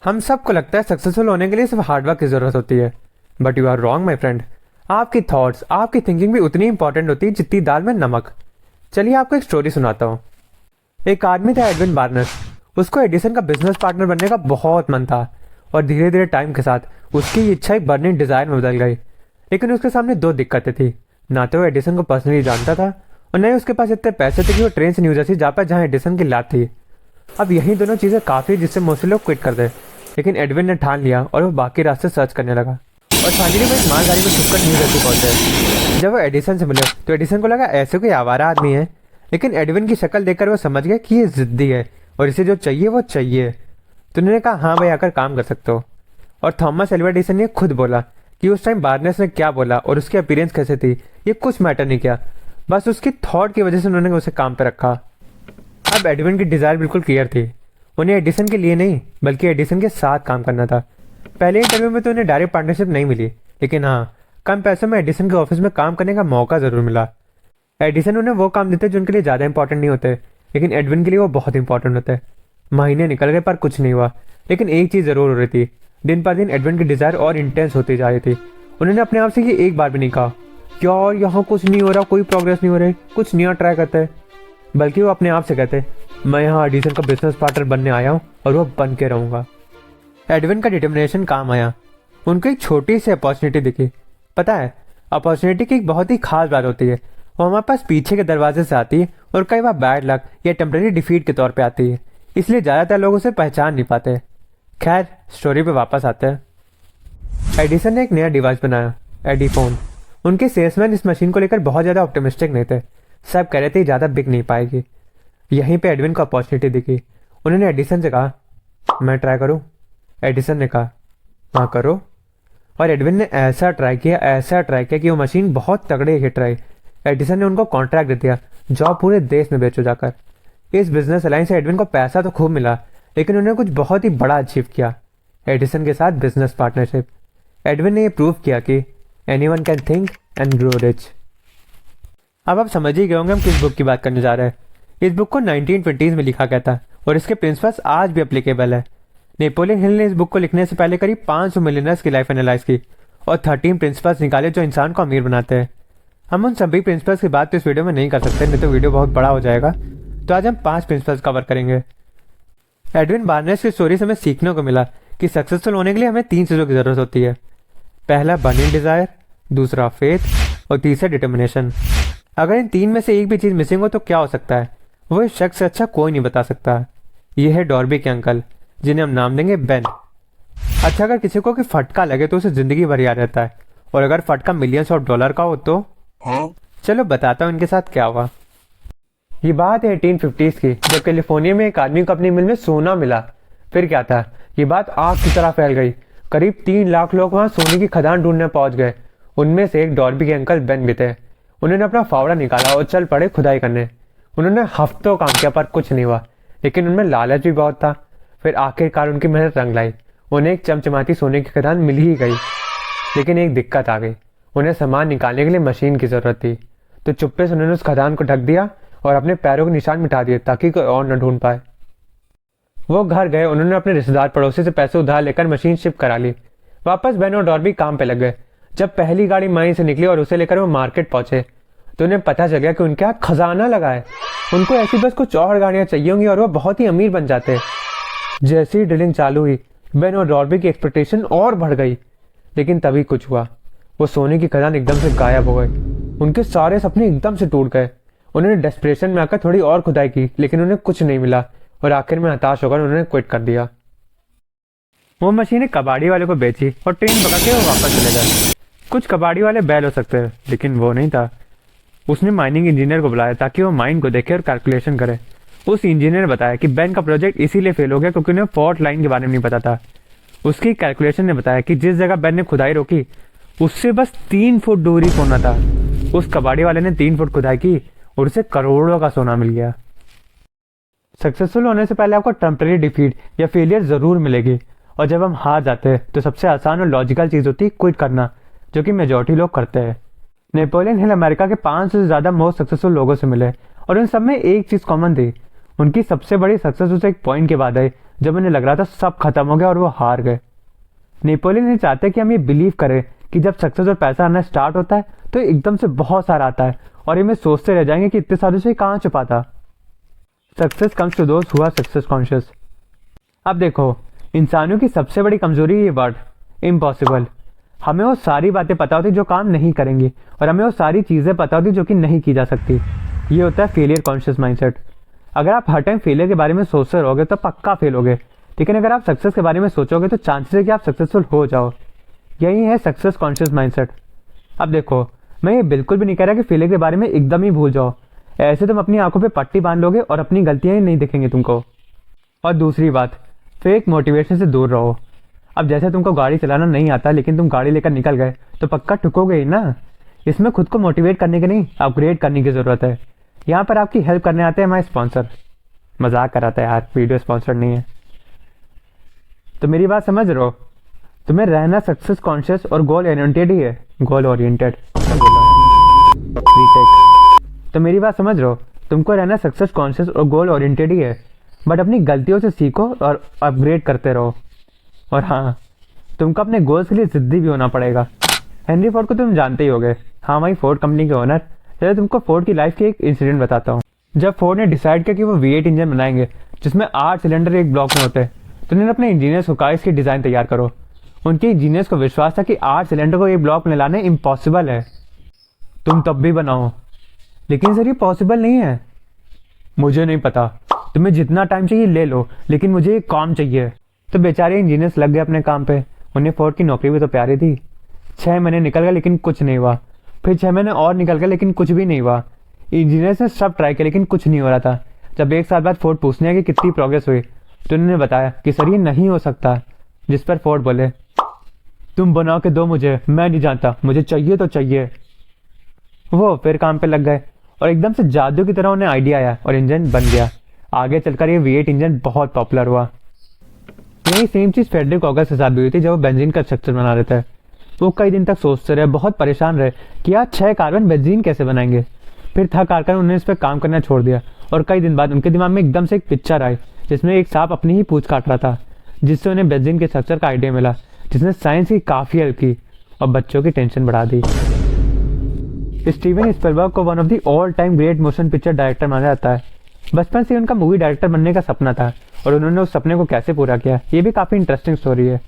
हम सबको लगता है सक्सेसफुल होने के लिए सिर्फ हार्डवर्क की जरूरत होती है, but you are wrong my friend. आपकी थॉट्स, आपकी थिंकिंग भी उतनी इंपॉर्टेंट होती है जितनी दाल में नमक। चलिए आपको एक स्टोरी सुनाता हूँ। एक आदमी था एडविन बार्नस। उसको एडिसन का बिजनेस पार्टनर बनने का बहुत मन था और धीरे धीरे टाइम के साथ उसकी इच्छा एक बर्निंग डिजायर में बदल गई। लेकिन उसके सामने दो दिक्कतें थी। ना तो वो एडिसन को पर्सनली जानता था और न ही उसके पास इतने पैसे थे कि वो ट्रेन से न्यू जर्सी जा पाए जहाँ एडिसन की लैब थी। अब यही दोनों चीज़ें काफ़ी जिससे मोस्टली लोग क्विट कर दे। लेकिन एडविन ने ठान लिया और वो बाकी रास्ते सर्च करने लगा और फाइनली वो एक मालगाड़ी में छुपकर न्यू जर्सी पहुंचे। जब वो एडिसन से मिले तो एडिसन को लगा ऐसे कोई आवारा आदमी है, लेकिन एडविन की शक्ल देखकर वो समझ गया कि ये जिद्दी है और इसे जो चाहिए वो चाहिए। तो उन्होंने कहा हाँ भाई आकर काम कर सकते हो। और थॉमस एल्वा एडिसन ने खुद बोला कि उस टाइम बार्नेस ने क्या बोला और उसकी अपीयरेंस कैसे थी ये कुछ मैटर नहीं किया, बस उसकी थॉट की वजह से उन्होंने उसे काम पर रखा। अब एडविन की डिज़ायर बिल्कुल क्लियर थी। उन्हें एडिसन के लिए नहीं बल्कि एडिसन के साथ काम करना था। पहले इंटरव्यू में तो उन्हें डायरेक्ट पार्टनरशिप नहीं मिली, लेकिन हाँ कम पैसों में एडिसन के ऑफिस में काम करने का मौका ज़रूर मिला। एडिसन उन्हें वो काम देते जो उनके लिए ज़्यादा इंपॉर्टेंट नहीं होते, लेकिन एडविन के लिए वो बहुत इंपॉर्टेंट होते। महीने निकल गए पर कुछ नहीं हुआ, लेकिन एक चीज़ ज़रूर हो रही थी। दिन पर दिन एडविन की डिज़ायर और इंटेंस होती जा रही थी। उन्होंने अपने आप से ये एक बार भी नहीं कहा यार यहाँ कुछ नहीं हो रहा, कोई प्रोग्रेस नहीं हो रही, कुछ नया ट्राई करते हैं। बल्कि वो अपने आप से कहते मैं यहाँ एडिसन का बिजनेस पार्टनर बनने आया हूँ और वो बन के रहूँगा। एडविन का डिटर्मिनेशन काम आया। उनको एक छोटी सी अपॉर्चुनिटी दिखी। पता है अपॉर्चुनिटी की एक बहुत ही खास बात होती है, वो हमारे पास पीछे के दरवाजे से आती है और कई बार बैड लक या टेम्परेरी डिफीट के तौर पे आती है, इसलिए ज़्यादातर लोग उसे पहचान नहीं पाते। खैर स्टोरी पे वापस आते हैं। एडिसन ने एक नया डिवाइस बनाया, एडीफोन। उनके सेल्समैन इस मशीन को लेकर बहुत ज़्यादा ऑप्टिमिस्टिक नहीं थे। सब कह रहे थे ज़्यादा बिक नहीं पाएगी। यहीं पे एडविन को अपॉर्चुनिटी दिखी। उन्होंने एडिसन से कहा मैं ट्राई करूं। एडिसन ने कहा हाँ करो। और एडविन ने ऐसा ट्राई किया कि वो मशीन बहुत तगड़े हिट रही। एडिसन ने उनको कॉन्ट्रैक्ट दे दिया, जॉब पूरे देश में बेचो जाकर। इस बिजनेस अलायंस से एडविन को पैसा तो खूब मिला, लेकिन उन्होंने कुछ बहुत ही बड़ा अचीव किया, एडिसन के साथ बिजनेस पार्टनरशिप। एडविन ने यह प्रूव किया कि anyone can think and grow rich. अब आप समझ ही गए होंगे हम किस बुक की बात करने जा रहे हैं। इस बुक को 1920s में लिखा गया था और इसके प्रिंसिपल्स आज भी एप्लीकेबल है। नेपोलियन हिल ने इस बुक को लिखने से पहले करीब 500 मिलियनर्स की लाइफ एनालाइज की और 13 प्रिंसिपल्स निकाले जो इंसान को अमीर बनाते हैं। हम उन सभी प्रिंसिपल्स की बात तो इस वीडियो में नहीं कर सकते, नहीं तो वीडियो बहुत बड़ा हो जाएगा। तो आज हम 5 प्रिंसिपल्स कवर करेंगे। एडविन बार्नेस की स्टोरी से हमें सीखने को मिला कि सक्सेसफुल होने के लिए हमें 3 चीज़ों की ज़रूरत होती है। पहला बर्निंग डिज़ायर, दूसरा फेथ और तीसरा डिटर्मिनेशन। अगर इन 3 में से एक भी चीज़ मिसिंग हो तो क्या हो सकता है वो इस शख्स से अच्छा कोई नहीं बता सकता। ये है डॉर्बी के अंकल, जिन्हें हम नाम देंगे बेन। अच्छा अगर किसी को कि फटका लगे तो उसे जिंदगी भर याद रहता है, और अगर फटका मिलियंस ऑफ डॉलर का हो तो चलो बताता हूँ इनके साथ क्या हुआ। ये बात है 1850s की, जब कैलिफोर्निया में एक आदमी को अपनी मिल में सोना मिला। फिर क्या था, ये बात आग की तरह फैल गई। करीब 3 लाख लोग वहाँ सोने की खदान ढूंढने पहुंच गए। उनमें से एक डॉर्बी के अंकल बेन भी थे। उन्होंने अपना फावड़ा निकाला और चल पड़े खुदाई करने। उन्होंने हफ्तों काम किया पर कुछ नहीं हुआ, लेकिन उनमें लालच भी बहुत था। फिर आखिरकार उनकी मेहनत रंग लाई। उन्हें एक चमचमाती सोने की खदान मिल ही गई, लेकिन एक दिक्कत आ गई। उन्हें सामान निकालने के लिए मशीन की जरूरत थी। तो चुप्पे से उन्होंने उस खदान को ढक दिया और अपने पैरों के निशान मिटा दिए ताकि कोई और न ढूंढ पाए। वो घर गए। उन्होंने अपने रिश्तेदार पड़ोसी से पैसे उधार लेकर मशीन शिप करा ली। वापस बेन और डॉर्बी काम पे लग गए। जब पहली गाड़ी माइन से निकली और उसे लेकर वो मार्केट पहुंचे तो उन्हें पता चल गया कि उनके यहाँ खजाना लगा है। उनको ऐसी बस कुछ और गाड़ियाँ चाहिए होंगी और वो बहुत ही अमीर बन जाते। जैसी ही ड्रिलिंग चालू हुई बेन और डॉर्बी की एक्सपेक्टेशन और बढ़ गई, लेकिन तभी कुछ हुआ। वो सोने की खदान एकदम से गायब हो गई। उनके सारे सपने एकदम से टूट गए। उन्होंने डेस्परेशन में आकर थोड़ी और खुदाई की, लेकिन उन्हें कुछ नहीं मिला और आखिर में हताश होकर उन्होंने क्विट कर दिया। वो मशीनें कबाड़ी वाले को बेची और ट्रेन पकड़ के वो वापस चले गए। कुछ कबाड़ी वाले बैल हो सकते हैं, लेकिन वो नहीं था। उसने माइनिंग इंजीनियर को बुलाया ताकि वो माइन को देखे और कैलकुलेशन करे। उस इंजीनियर ने बताया कि बेन का प्रोजेक्ट इसीलिए फेल हो गया क्योंकि उन्हें फॉल्ट लाइन के बारे में नहीं पता था। उसकी कैलकुलेशन ने बताया कि जिस जगह बेन ने खुदाई रोकी उससे बस 3 फुट दूरी सोना था। उस कबाड़ी वाले ने 3 फुट खुदाई की और उसे करोड़ों का सोना मिल गया। सक्सेसफुल होने से पहले आपको टेम्परेरी डिफीट या फेलियर जरूर मिलेगी, और जब हम हार जाते हैं तो सबसे आसान और लॉजिकल चीज़ होती है क्विट करना, जो कि मेजॉरिटी लोग करते हैं। नेपोलियन हिल अमेरिका के 500 से ज़्यादा मोस्ट सक्सेसफुल लोगों से मिले और उन सब में एक चीज़ कॉमन थी। उनकी सबसे बड़ी सक्सेस उसे एक पॉइंट के बाद आई जब उन्हें लग रहा था सब खत्म हो गया और वो हार गए। नेपोलियन नहीं चाहते कि हम ये बिलीव करें कि जब सक्सेस और पैसा आना स्टार्ट होता है तो एकदम से बहुत सारा आता है और ये सोचते रह जाएंगे कि इतने सालों से कहाँ छुपा था। Success comes to those who are success conscious. अब देखो, इंसानों की सबसे बड़ी कमजोरी ये वर्ड इम्पॉसिबल। हमें वो सारी बातें पता होती जो काम नहीं करेंगी और हमें वो सारी चीज़ें पता होती जो कि नहीं की जा सकती। ये होता है फेलियर कॉन्शियस माइंडसेट। अगर आप हर टाइम फेलियर के बारे में सोचते रहोगे तो पक्का फेल होगे, लेकिन अगर आप सक्सेस के बारे में सोचोगे तो चांसेस है कि आप सक्सेसफुल हो जाओ। यही है सक्सेस कॉन्शियस माइंडसेट। अब देखो, मैं ये बिल्कुल भी नहीं कह रहा कि फेलियर के बारे में एकदम ही भूल जाओ। ऐसे तुम अपनी आंखों पे पट्टी बांध लोगे और अपनी गलतियां ही नहीं दिखेंगी तुमको। और दूसरी बात, फेक मोटिवेशन से दूर रहो। अब जैसे तुमको गाड़ी चलाना नहीं आता लेकिन तुम गाड़ी लेकर निकल गए तो पक्का ठुकोगे ही ना। इसमें खुद को मोटिवेट करने के नहीं, अपग्रेड करने की जरूरत है। यहाँ पर आपकी हेल्प करने आते हैं हमारे स्पॉन्सर। मजाक कराता है यार, वीडियो स्पॉन्सर नहीं है। तो मेरी बात समझ रहे हो? तुम्हें रहना सक्सेस कॉन्शियस और गोल ओरिएंटेड ही है। गोल ओरिएंटेड तो मेरी बात समझ रहे हो? तुमको रहना सक्सेस कॉन्शियस और गोल ओरिएंटेड ही है, बट अपनी गलतियों से सीखो और अपग्रेड करते रहो। और हाँ, तुमको अपने गोल्स के लिए जिद्दी भी होना पड़ेगा। हेनरी फोर्ड को तुम जानते ही होगे। हाँ, हमारी फोर्ड कंपनी के ओनर। चलो तुमको फोर्ड की लाइफ की एक इंसिडेंट बताता हूँ। जब फोर्ड ने डिसाइड किया कि वो V8 इंजन बनाएंगे जिसमें 8 सिलेंडर एक ब्लॉक में होते हैं, तो उन्होंने अपने इंजीनियर्स को कहा इसकी डिज़ाइन तैयार करो। उनके इंजीनियर्स को विश्वास था कि 8 सिलेंडर को एक ब्लॉक में लाने इम्पॉसिबल है। तुम तब भी बनाओ, लेकिन सर ये पॉसिबल नहीं है। मुझे नहीं पता, तुम्हें जितना टाइम चाहिए ले लो, लेकिन मुझे ये काम चाहिए। तो बेचारे इंजीनियर्स लग गए अपने काम पे। उन्हें फोर्ड की नौकरी भी तो प्यारी थी। 6 महीने निकल गए लेकिन कुछ नहीं हुआ। फिर 6 महीने और निकल गए लेकिन कुछ भी नहीं हुआ। इंजीनियर्स ने सब ट्राई किया लेकिन कुछ नहीं हो रहा था। जब 1 साल बाद फोर्ड पूछने कि कितनी प्रोग्रेस हुई तो उन्होंने बताया कि सर ये नहीं हो सकता। जिस पर फोर्ड बोले, तुम बना के दो मुझे, मैं नहीं जानता, मुझे चाहिए तो चाहिए। वो फिर काम पे लग गए और एकदम से जादू की तरह उन्हें आइडिया आया और इंजन बन गया। आगे चलकर ये V8 इंजन बहुत पॉपुलर हुआ। यही सेम चीज फ्रेडरिक ऑगस्ट के साथ भी हुई थी जब वो बेंजीन का स्ट्रक्चर बना रहे थे। वो कई दिन तक सोचते रहे, बहुत परेशान रहे कि यार 6 कार्बन बेंजीन कैसे बनाएंगे। फिर थक हार कर उन्होंने इस पर काम करना छोड़ दिया और कई दिन बाद उनके दिमाग में एकदम से एक पिक्चर आई जिसमें एक सांप अपनी ही पूंछ काट रहा था, जिससे उन्हें बेंजीन के स्ट्रक्चर का आइडिया मिला, जिसने साइंस की काफी हेल्प की और बच्चों की टेंशन बढ़ा दी। स्टीवन स्पिलबर्ग को one of the all time great motion picture director माना जाता है। बचपन से उनका मूवी डायरेक्टर बनने का सपना था और उन्होंने उस सपने को कैसे पूरा किया, ये भी काफी इंटरेस्टिंग स्टोरी है।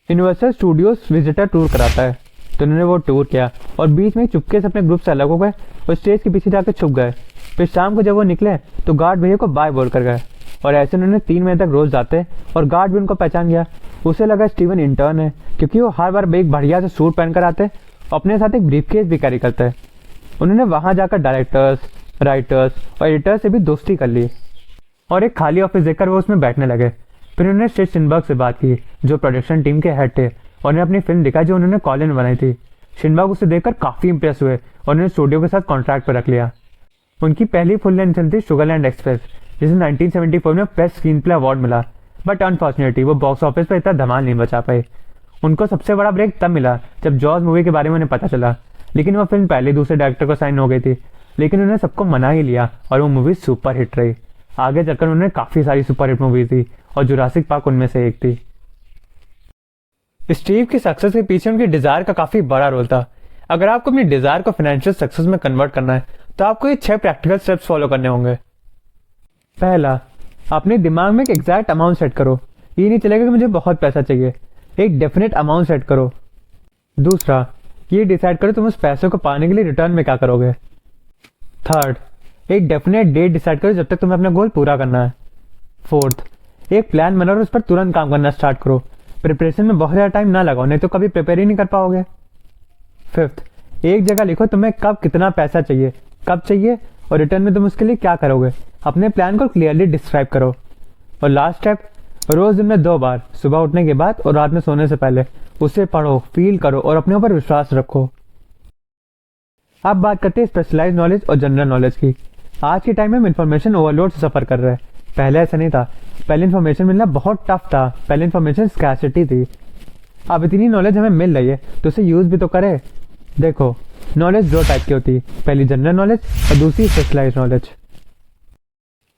यूनिवर्सल स्टूडियोज विजिटर टूर कराता है, तो उन्होंने वो टूर किया और बीच में चुपके से अपने ग्रुप से अलग हो गए और स्टेज के पीछे जाकर छुप गए। फिर शाम को जब वो निकले तो गार्ड भैया को बाय बोल कर गए और ऐसे उन्होंने 3 महीने तक रोज जाते और गार्ड भी उनको पहचान गया। उसे लगा स्टीवन इंटर्न है, क्योंकि वो हर बार एक बढ़िया से सूट पहनकर आते, अपने साथ एक ब्रीफकेस भी कैरी करते। उन्होंने वहां जाकर डायरेक्टर्स, राइटर्स और एडिटर्स से भी दोस्ती कर ली और एक खाली ऑफिस देखकर वो उसमें बैठने लगे। फिर उन्होंने स्टीवन स्पिलबर्ग से बात की जो प्रोडक्शन टीम के हेड थे और उन्हें अपनी फिल्म दिखाई जो उन्होंने कॉलिन बनाई थी। स्पिलबर्ग उसे देखकर काफी इंप्रेस हुए और उन्होंने स्टूडियो के साथ कॉन्ट्रैक्ट पर रख लिया। उनकी पहली फुल लेंथ फिल्म थी शुगरलैंड एक्सप्रेस, जिसे 1974 में बेस्ट स्क्रीन प्ले अवार्ड मिला, बट अनफॉर्चुनेटली वो बॉक्स ऑफिस पर इतना धमाल नहीं बचा पाए। उनको सबसे बड़ा ब्रेक तब मिला जब जॉज मूवी के बारे में उन्हें पता चला, लेकिन वो फिल्म पहले दूसरे डायरेक्टर को साइन हो गई थी, लेकिन उन्होंने सबको मना ही लिया और वो मूवी सुपर हिट रही। आगे चलकर उन्होंने काफी सारी सुपर हिट मूवी थी और जुरासिक पार्क उनमें से एक थी। स्टीव की सक्सेस के पीछे उनकी डिजायर का काफी बड़ा रोल था। अगर आपको अपनी डिजायर को फाइनेंशियल सक्सेस में कन्वर्ट करना है तो आपको ये 6 प्रैक्टिकल स्टेप्स फॉलो करने होंगे। पहला, अपने दिमाग में एक एग्जैक्ट अमाउंट सेट करो। ये नहीं चलेगा कि मुझे बहुत पैसा चाहिए, एक डेफिनेट अमाउंट सेट करो। दूसरा, ये डिसाइड करो तुम उस पैसे को पाने के लिए रिटर्न में क्या करोगे। थर्ड, एक डेफिनेट डेट डिसाइड करो जब तक तुम्हें अपना गोल पूरा करना है। फोर्थ, एक प्लान बनाओ और उस पर तुरंत काम करना स्टार्ट करो। प्रिपरेशन में बहुत ज़्यादा टाइम ना लगाओ, नहीं तो कभी प्रिपेयर ही नहीं कर पाओगे। फिफ्थ, एक जगह लिखो तुम्हें कब कितना पैसा चाहिए, कब चाहिए और रिटर्न में तुम उसके लिए क्या करोगे। अपने प्लान को क्लियरली डिस्क्राइब करो। और लास्ट स्टेप, रोज दिन में 2 बार, सुबह उठने के बाद और रात में सोने से पहले, उसे पढ़ो, फील करो और अपने ऊपर विश्वास रखो। अब बात करते हैं स्पेशलाइज नॉलेज और जनरल नॉलेज की। आज के टाइम में हम इन्फॉर्मेशन ओवरलोड से सफर कर रहे हैं। पहले ऐसा नहीं था, पहले इन्फॉर्मेशन मिलना बहुत टफ था, पहले इन्फॉर्मेशन स्कैर्सिटी थी। अब इतनी नॉलेज हमें मिल रही है तो उसे यूज भी तो करें। देखो, नॉलेज 2 टाइप की होती है, पहली जनरल नॉलेज और दूसरी स्पेशलाइज नॉलेज।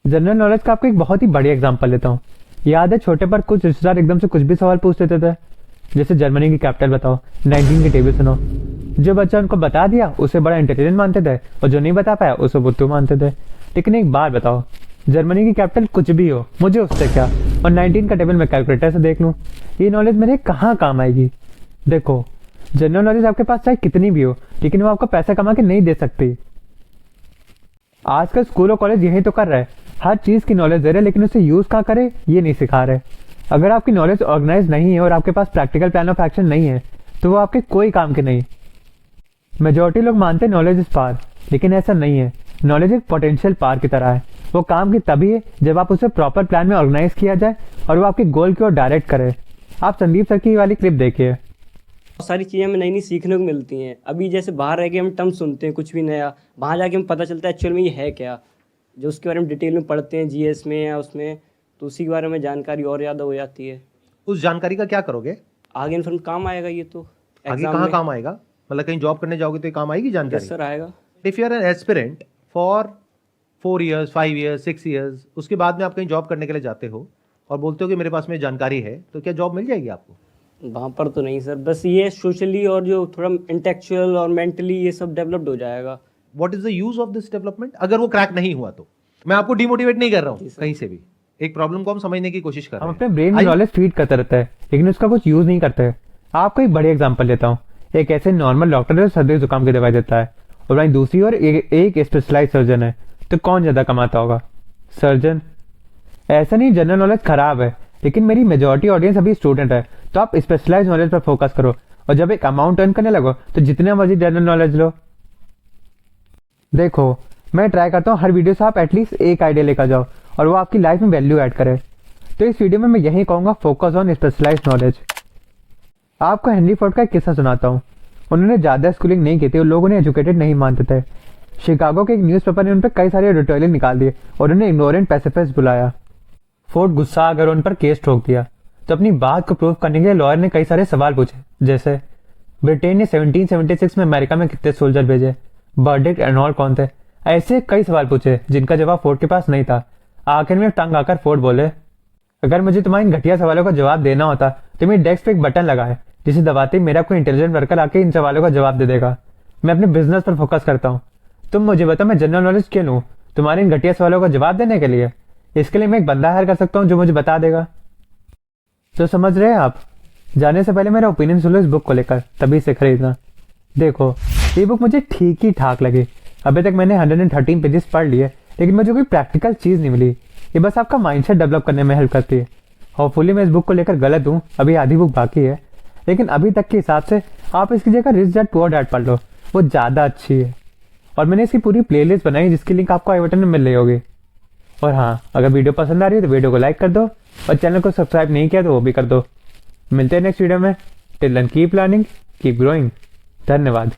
जनरल नॉलेज का आपको एक बहुत ही बढ़िया एग्जांपल लेता हूँ। याद है छोटे पर कुछ रिश्तेदार एकदम से कुछ भी सवाल पूछ लेते थे, जैसे जर्मनी की कैपिटल बताओ, 19 की टेबल सुनो। जो बच्चा उनको बता दिया उसे बड़ा इंटेलिजेंट मानते थे, और जो नहीं बता पाया उसे बुद्धू मानते थे। लेकिन एक बात बताओ, जर्मनी की कैपिटल कुछ भी हो, मुझे उससे क्या, और 19 का टेबल मैं कैलकुलेटर से देख लूँ, ये नॉलेज मेरे कहाँ काम आएगी। देखो, जनरल नॉलेज आपके पास चाहे कितनी भी हो, लेकिन वो आपको पैसा कमा के नहीं दे सकती। आजकल स्कूल और कॉलेज यही तो कर रहे हैं, हर चीज की नॉलेज दे रहे, लेकिन उसे यूज कहाँ करे ये नहीं सिखा रहे। अगर आपकी नॉलेज ऑर्गेनाइज नहीं है और आपके पास प्रैक्टिकल प्लान ऑफ एक्शन नहीं है, तो वो आपके कोई काम के नहीं। मेजोरिटी लोग मानते हैं नॉलेज इज पावर, लेकिन ऐसा नहीं है। नॉलेज एक पोटेंशियल पावर की तरह है, वो काम की तभी है जब आप उसे प्रॉपर प्लान में ऑर्गेनाइज किया जाए और वो आपके गोल की ओर डायरेक्ट करे। आप संदीप सर की वाली क्लिप देखिए। बहुत सारी चीज़ें हमें नई नई सीखने को मिलती हैं। अभी जैसे बाहर रह के हम टर्म सुनते हैं कुछ भी नया, वहाँ जाके हमें पता चलता है एक्चुअल में ये है क्या, जो उसके बारे में डिटेल में पढ़ते हैं जीएस में या उसमें, तो उसी के बारे में जानकारी और ज़्यादा हो जाती है। उस जानकारी का क्या करोगे आगे इन्फॉर्म काम आएगा ये तो आगे? एग्जाम कहाँ में। काम आएगा? मतलब कहीं जॉब करने जाओगे तो ये काम आएगी यस जानकारी? सर आएगा। If you are an aspirant for 4 years 5 years 6 years, उसके बाद में आप कहीं जॉब करने के लिए जाते हो और बोलते हो कि मेरे पास में जानकारी है, तो क्या जॉब मिल जाएगी आपको? वहाँ पर तो नहीं सर, बस ये सोशली और जो थोड़ा इंटेलेक्चुअल और मेंटली ये सब डेवलप्ड हो जाएगा। What is the use of this development? अगर वो क्रैक नहीं हुआ तो मैं आपको डिमोटिवेट नहीं कर रहा हूँ कहीं से भी, एक प्रॉब्लम को हम समझने की कोशिश कर रहे हम हैं। अपने ब्रेन में नॉलेज फीड करते रहते हैं, लेकिन उसका कुछ यूज नहीं करते। आपको एक बड़ी एग्जांपल देता हूँ। एक ऐसे नॉर्मल डॉक्टर है सर्दी जुकाम की दवाई देता है, और वहीं दूसरी ओर एक स्पेशलाइज सर्जन है, तो कौन ज्यादा कमाता होगा? सर्जन। ऐसा नहीं जनरल नॉलेज खराब है, लेकिन मेरी मेजोरिटी ऑडियंस अभी स्टूडेंट है, तो आप स्पेशलाइज नॉलेज पर फोकस करो, और जब एक अमाउंट अर्न करने लगो तो जितना मर्जी जनरल नॉलेज लो। देखो, मैं ट्राई करता हूँ हर वीडियो से आप एटलीस्ट एक आइडिया लेकर जाओ और वो आपकी लाइफ में वैल्यू ऐड करे। तो इस वीडियो में मैं यही कहूँगा, फोकस ऑन स्पेशलाइज नॉलेज। आपको हेनरी फोर्ड का एक किस्सा सुनाता हूँ। उन्होंने ज़्यादा स्कूलिंग नहीं की थी और लोग उन्हें एजुकेटेड नहीं मानते थे। शिकागो के एक न्यूज़पेपर ने उन पर कई सारे एडिटोरियल निकाल दिए और उन्हें इग्नोरेंट पैसिफिस्ट बुलाया। फोर्ड गुस्सा आकर उन पर केस ठोक दिया, तो अपनी बात को प्रूव करने के लिए लॉयर ने कई सारे सवाल पूछे, जैसे ब्रिटेन ने 1776 में अमेरिका में कितने सोल्जर भेजे, बर्डिक्ट एनॉल कौन थे। ऐसे कई सवाल पूछे जिनका जवाब फोर्ड के पास नहीं था। आखिर में तंग आकर फोर्ड बोले, अगर मुझे तुम्हारे इन घटिया सवालों का जवाब देना होता तो मेरे डेस्क पे एक बटन लगा है, जिसे दबाते ही मेरा कोई इंटेलिजेंट वर्कर आके इन सवालों का जवाब दे देगा। मैं अपने बिजनेस पर फोकस करता हूँ। तुम मुझे बताओ मैं जनरल नॉलेज क्यों लूँ? तुम्हारे इन घटिया सवालों का जवाब देने के लिए? इसके लिए मैं एक बंदा हायर कर सकता हूँ जो मुझे बता देगा। तो समझ रहे हैं आप? जाने से पहले मेरा ओपिनियन सुन लो इस बुक को लेकर, तभी से खरीदना। देखो, ये बुक मुझे ठीक ही ठाक लगी। अभी तक मैंने 113 पेजेस पढ़ लिए, लेकिन मुझे कोई प्रैक्टिकल चीज़ नहीं मिली। ये बस आपका माइंडसेट डेवलप करने में हेल्प करती है। होपफुली मैं इस बुक को लेकर गलत हूँ, अभी आधी बुक बाकी है, लेकिन अभी तक के हिसाब से आप इसकी जगह रिच डैड पुअर डैड पढ़ लो, वो ज़्यादा अच्छी है। और मैंने इसकी पूरी प्लेलिस्ट बनाई जिसकी लिंक आपको आई बटन में मिल रही होगी। और हाँ, अगर वीडियो पसंद आ रही है तो वीडियो को लाइक कर दो, और चैनल को सब्सक्राइब नहीं किया तो वो भी कर दो। मिलते हैं नेक्स्ट वीडियो में। Till then keep learning, keep growing. धन्यवाद।